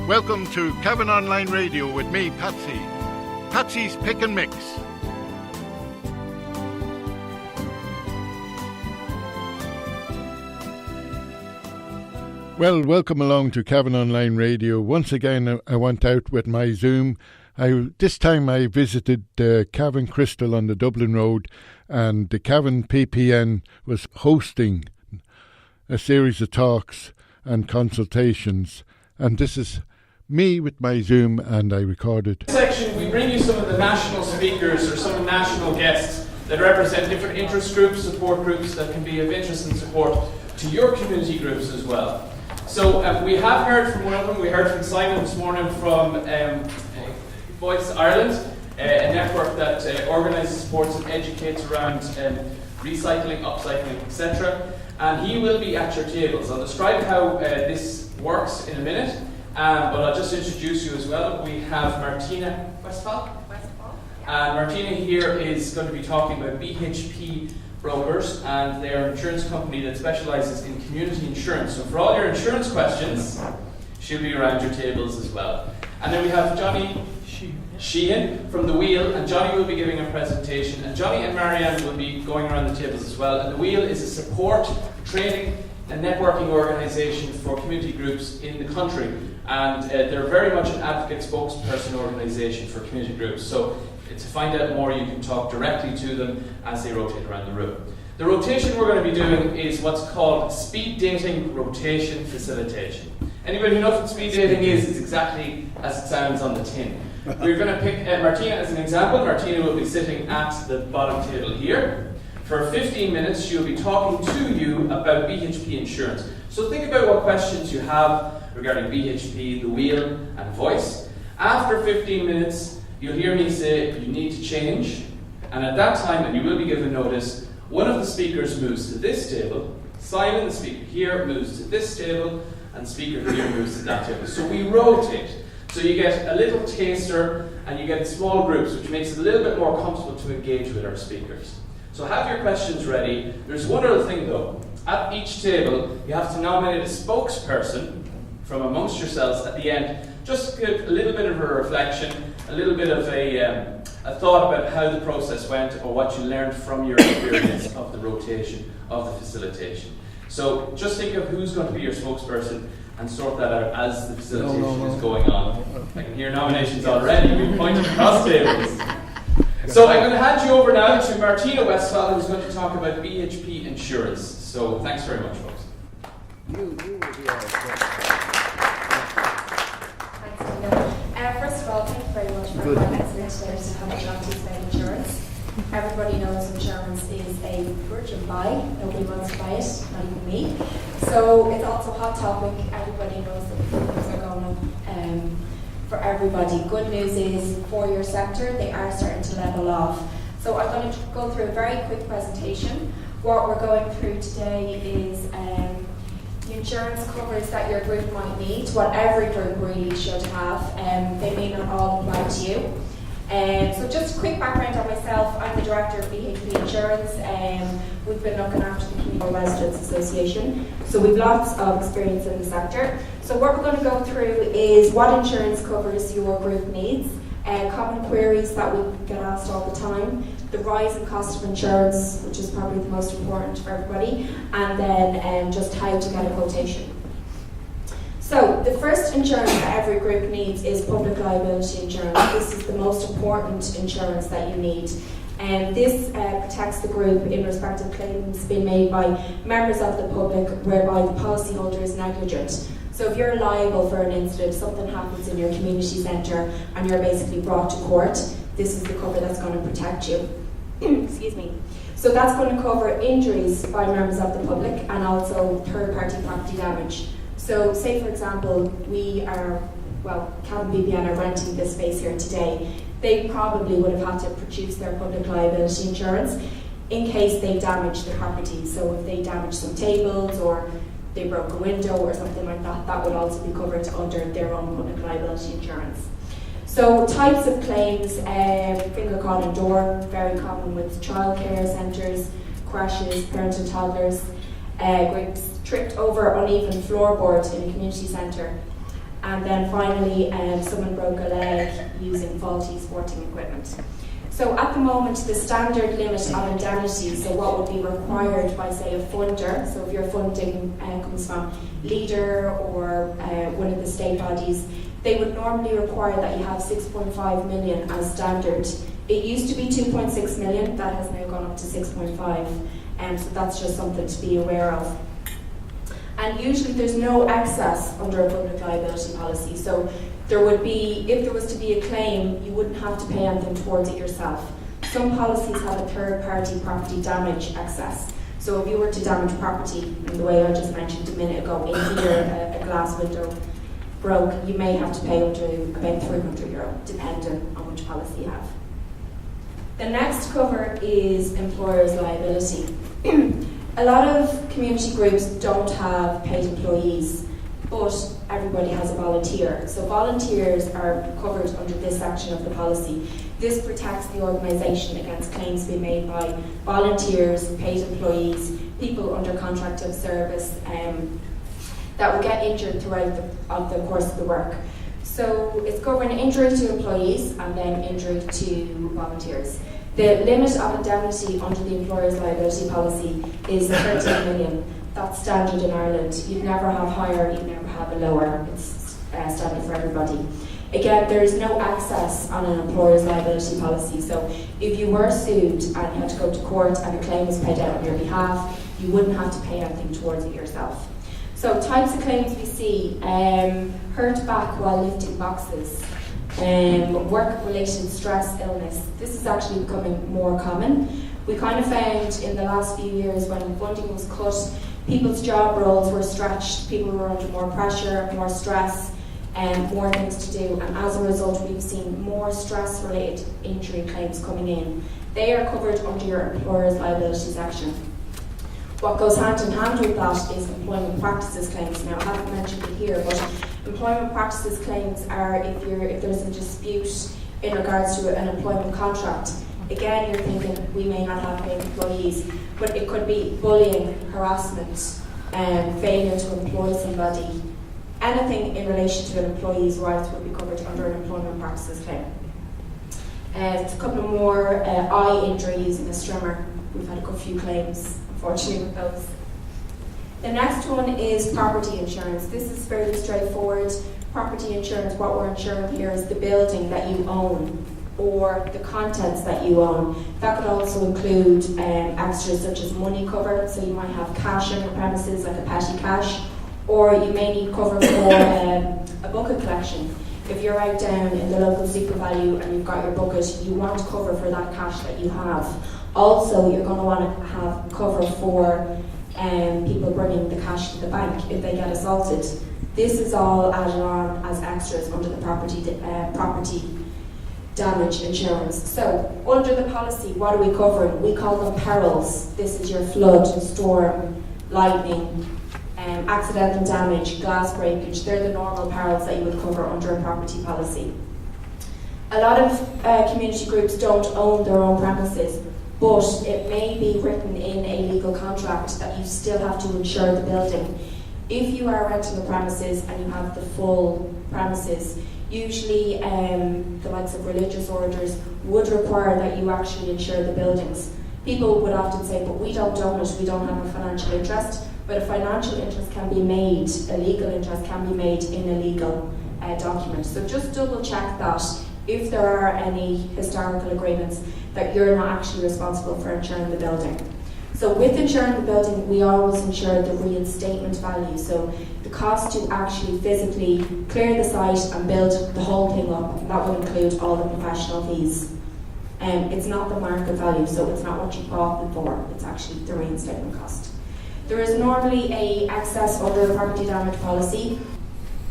Welcome to Cavan Online Radio with me, Patsy. Patsy's Pick and Mix. Well, welcome along to Cavan Online Radio. Once again, I went out with my Zoom. This time I visited Cavan Crystal on the Dublin Road, and the Cavan PPN was hosting a series of talks and consultations. And this is me with my Zoom, and I recorded. In this section, we bring you some of the national speakers or some of the national guests that represent different interest groups, support groups that can be of interest and support to your community groups as well. So we have heard from one of them. We heard from Simon this morning from Voice Ireland, a network that organises, supports and educates around recycling, upcycling, etc. And he will be at your tables. I'll describe how this works in a minute, but I'll just introduce you as well. We have Martina Westphal. And Martina here is going to be talking about BHP Brokers, and they're an insurance company that specialises in community insurance. So for all your insurance questions, she'll be around your tables as well. And then we have Johnny Sheehan from The Wheel, and Johnny will be giving a presentation, and Johnny and Marianne will be going around the tables as well. And The Wheel is a support, training and networking organisation for community groups in the country, and they're very much an advocate spokesperson organisation for community groups. So to find out more, you can talk directly to them as they rotate around the room. The rotation we're going to be doing is what's called speed dating rotation facilitation. Anybody who knows what speed dating is, it's exactly as it sounds on the tin. We're going to pick Martina as an example. Martina will be sitting at the bottom table here. For 15 minutes, she'll be talking to you about BHP insurance. So think about what questions you have regarding BHP, The Wheel, and Voice. After 15 minutes, you'll hear me say you need to change, and at that time, and you will be given notice, one of the speakers moves to this table, Simon, the speaker here, moves to this table, and speaker here moves to that table. So we rotate. So you get a little taster, and you get small groups, which makes it a little bit more comfortable to engage with our speakers. So have your questions ready. There's one other thing though. At each table, you have to nominate a spokesperson from amongst yourselves at the end. Just give a little bit of a reflection, a little bit of a thought about how the process went or what you learned from your experience of the rotation, of the facilitation. So just think of who's going to be your spokesperson and sort that out as the facilitation is going on. I can hear nominations already. We're pointing across tables. So I'm going to hand you over now to Martina Westphal, who's going to talk about BHP insurance. So thanks very much, folks. You will be our First of all, thank you very much for having us here today to have a chat to you about insurance. Everybody knows insurance is a virgin buy. Nobody wants to buy it, not even me. So it's also a hot topic. Everybody knows that premiums are going up for everybody. Good news is for your sector, they are starting to level off. So I'm going to go through a very quick presentation. What we're going through today is the insurance covers that your group might need, what every group really should have. They may not all apply to you. So just a quick background on myself. I'm the director of BHP Insurance. We've been looking after the Community Residents Association. So we've lots of experience in the sector. So what we're going to go through is what insurance covers your group needs, common queries that we get asked all the time, the rise in cost of insurance, which is probably the most important for everybody, and then just how to get a quotation. So the first insurance that every group needs is public liability insurance. This is the most important insurance that you need. And this protects the group in respect of claims being made by members of the public whereby the policyholder is negligent. So if you're liable for an incident, something happens in your community centre and you're basically brought to court, this is the cover that's going to protect you. Excuse me. So that's going to cover injuries by members of the public and also third-party property damage. So say for example, Cavan PPN are renting this space here today. They probably would have had to produce their public liability insurance in case they damaged the property. So if they damaged some tables or they broke a window or something like that, that would also be covered under their own public liability insurance. So types of claims, finger caught in door, very common with childcare centres, crashes, parents and toddlers, groups tripped over uneven floorboards in a community centre, And then finally, someone broke a leg using faulty sporting equipment. So at the moment, the standard limit of indemnity, so what would be required by, say, a funder, so if your funding comes from Leader or one of the state bodies, they would normally require that you have 6.5 million as standard. It used to be 2.6 million, that has now gone up to 6.5, and so that's just something to be aware of. And usually there's no excess under a public liability policy, so there would be, if there was to be a claim, you wouldn't have to pay anything towards it yourself. Some policies have a third-party property damage excess. So if you were to damage property, in the way I just mentioned a minute ago, in here a glass window broke, you may have to pay up to about €300, depending on which policy you have. The next cover is employer's liability. A lot of community groups don't have paid employees, but everybody has a volunteer. So volunteers are covered under this section of the policy. This protects the organisation against claims being made by volunteers, paid employees, people under contract of service that will get injured throughout the course of the work. So it's covering injury to employees and then injury to volunteers. The limit of indemnity under the employer's liability policy is 13 million. That's standard in Ireland. You'd never have higher, you'd never have a lower. It's standard for everybody. Again, there is no access on an employer's liability policy. So if you were sued and you had to go to court and a claim was paid out on your behalf, you wouldn't have to pay anything towards it yourself. So types of claims we see, hurt back while lifting boxes, work-related stress, illness. This is actually becoming more common. We kind of found in the last few years when funding was cut, people's job roles were stretched, people were under more pressure, more stress, and more things to do, and as a result we've seen more stress-related injury claims coming in. They are covered under your employer's liability section. What goes hand in hand with that is employment practices claims. Now, I haven't mentioned it here, but employment practices claims are if there's a dispute in regards to an employment contract. Again, you're thinking we may not have paid employees, but it could be bullying, harassment, failure to employ somebody. Anything in relation to an employee's rights would be covered under an employment practices claim. It's a couple more eye injury using a strimmer. We've had a good few claims, unfortunately, with those. The next one is property insurance. This is fairly straightforward. Property insurance, what we're insuring here is the building that you own or the contents that you own. That could also include extras such as money cover, so you might have cash on your premises, like a petty cash, or you may need cover for a bucket collection. If you're out down in the local super value and you've got your bucket, you want cover for that cash that you have. Also, you're going to want to have cover for people bringing the cash to the bank if they get assaulted. This is all added on as extras under the property damage insurance. So, under the policy, what are we covering? We call them perils. This is your flood, storm, lightning, accidental damage, glass breakage. They're the normal perils that you would cover under a property policy. A lot of community groups don't own their own premises, but it may be written in a legal contract that you still have to insure the building. If you are renting the premises and you have the full premises, usually the likes of religious orders would require that you actually insure the buildings. People would often say, but we don't own it, we don't have a financial interest. But a financial interest can be made, a legal interest can be made in a legal document. So just double check that if there are any historical agreements that you're not actually responsible for insuring the building. So with insuring the building, we always insure the reinstatement value. So the cost to actually physically clear the site and build the whole thing up, and that would include all the professional fees. It's not the market value, so it's not what you bought them for, it's actually the reinstatement cost. There is normally a excess under the property damage policy.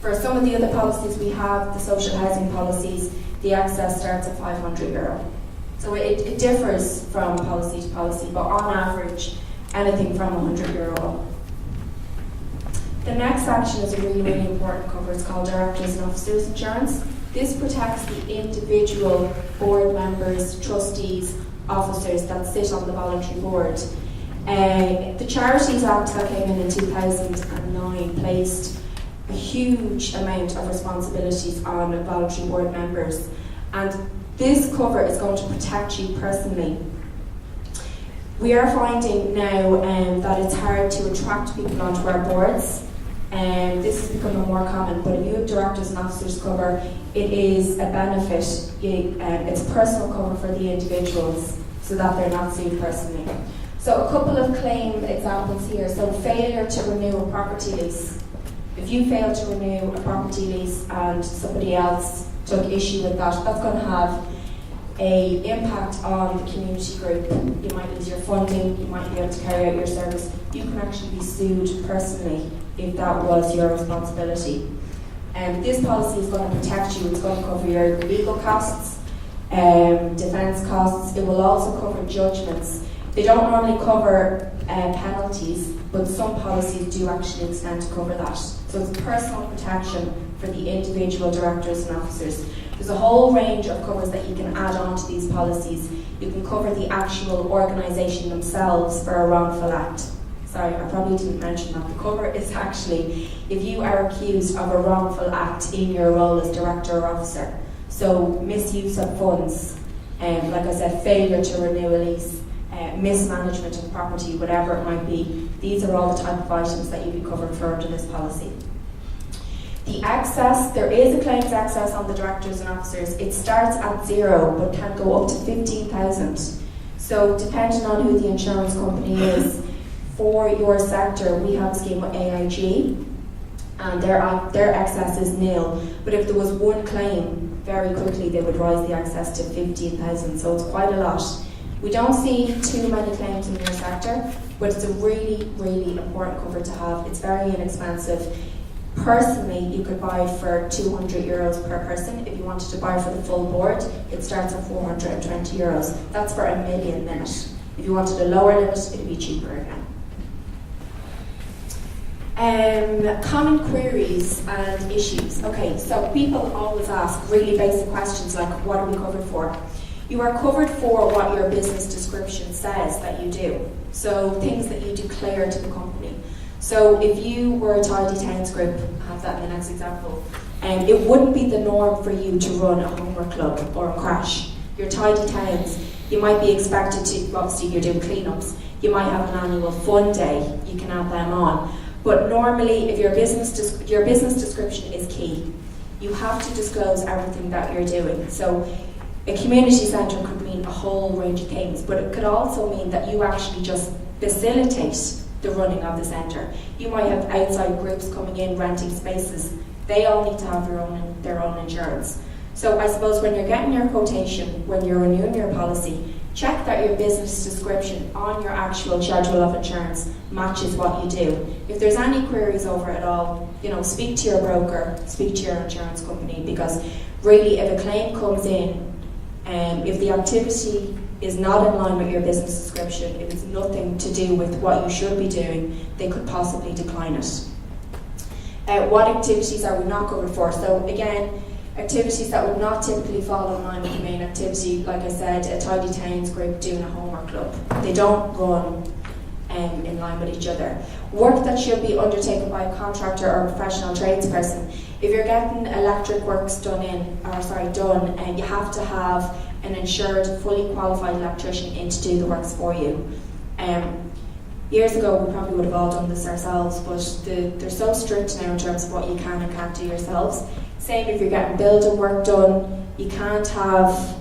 For some of the other policies we have, the social housing policies, the excess starts at €500. So it differs from policy to policy, but on average, anything from €100 up. The next section is a really, really important cover. It's called Directors and Officers Insurance. This protects the individual board members, trustees, officers that sit on the voluntary board. The Charities Act that came in 2009 placed a huge amount of responsibilities on voluntary board members, and this cover is going to protect you personally. We are finding now that it's hard to attract people onto our boards, and this is becoming more common, but if you have directors and officers cover, it is a benefit. It's personal cover for the individuals so that they're not sued personally. So a couple of claim examples here. So failure to renew a property lease. If you fail to renew a property lease and somebody else took issue with that, that's going to have an impact on the community group. You might lose your funding, you might be able to carry out your service. You can actually be sued personally if that was your responsibility. This policy is going to protect you. It's going to cover your legal costs, defence costs. It will also cover judgments. They don't normally cover penalties, but some policies do actually extend to cover that. So it's personal protection for the individual directors and officers. There's a whole range of covers that you can add on to these policies. You can cover the actual organisation themselves for a wrongful act. Sorry, I probably didn't mention that. The cover is actually if you are accused of a wrongful act in your role as director or officer. So misuse of funds, like I said, failure to renew a lease, mismanagement of property, whatever it might be. These are all the type of items that you'd be covered for under this policy. The excess, there is a claims excess on the directors and officers. It starts at 0 but can go up to 15,000. So depending on who the insurance company is, for your sector we have a scheme with AIG and their excess is nil. But if there was one claim, very quickly they would rise the excess to 15,000. So it's quite a lot. We don't see too many claims in your sector, but it's a really, really important cover to have. It's very inexpensive. Personally, you could buy for €200 per person. If you wanted to buy for the full board, it starts at €420. That's for $1 million limit. If you wanted a lower limit, it'd be cheaper again. Common queries and issues. Okay, so people always ask really basic questions like, what are we covered for? You are covered for what your business description says that you do. So things that you declare to the company. So if you were a Tidy Towns group, I have that in the next example, it wouldn't be the norm for you to run a homework club or a crash. Your Tidy Towns, you might be expected to, obviously you're doing cleanups, you might have an annual fun day, you can add them on. But normally, if your business description is key, you have to disclose everything that you're doing. So a community centre could mean a whole range of things, but it could also mean that you actually just facilitate the running of the centre. You might have outside groups coming in, renting spaces. They all need to have their own insurance. So I suppose when you're getting your quotation, when you're renewing your policy, check that your business description on your actual schedule of insurance matches what you do. If there's any queries over it all, speak to your broker, speak to your insurance company, because really if a claim comes in, if the activity is not in line with your business description, if it's nothing to do with what you should be doing, they could possibly decline it. What activities are we not covered for? So again, activities that would not typically fall in line with the main activity, like I said, a Tidy Towns group doing a homework club. They don't run in line with each other. Work that should be undertaken by a contractor or a professional tradesperson. If you're getting electric works done, and you have to have an insured, fully qualified electrician in to do the works for you. Years ago, we probably would have all done this ourselves, but they're so strict now in terms of what you can and can't do yourselves. Same if you're getting building work done, you can't have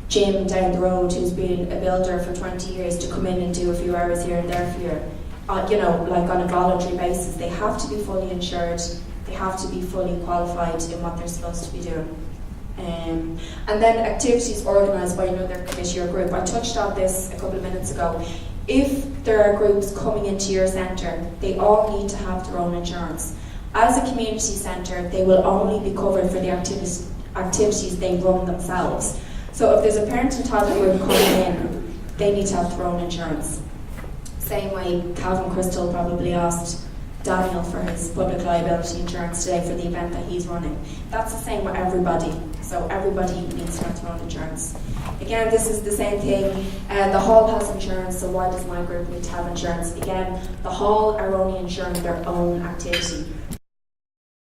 Jim down the road who's been a builder for 20 years to come in and do a few hours here and there for you. Like on a voluntary basis. They have to be fully insured, they have to be fully qualified in what they're supposed to be doing. And then activities organised by another committee or group. I touched on this a couple of minutes ago. If there are groups coming into your centre, they all need to have their own insurance. As a community centre, they will only be covered for the activities they run themselves. So if there's a parent and toddler group coming in, they need to have their own insurance. Same way Cavan Crystal probably asked Daniel for his public liability insurance today for the event that he's running. That's the same with everybody. So everybody needs to have their own insurance. Again, this is the same thing. The hall has insurance, so why does my group need to have insurance? Again, the hall are only insuring their own activity.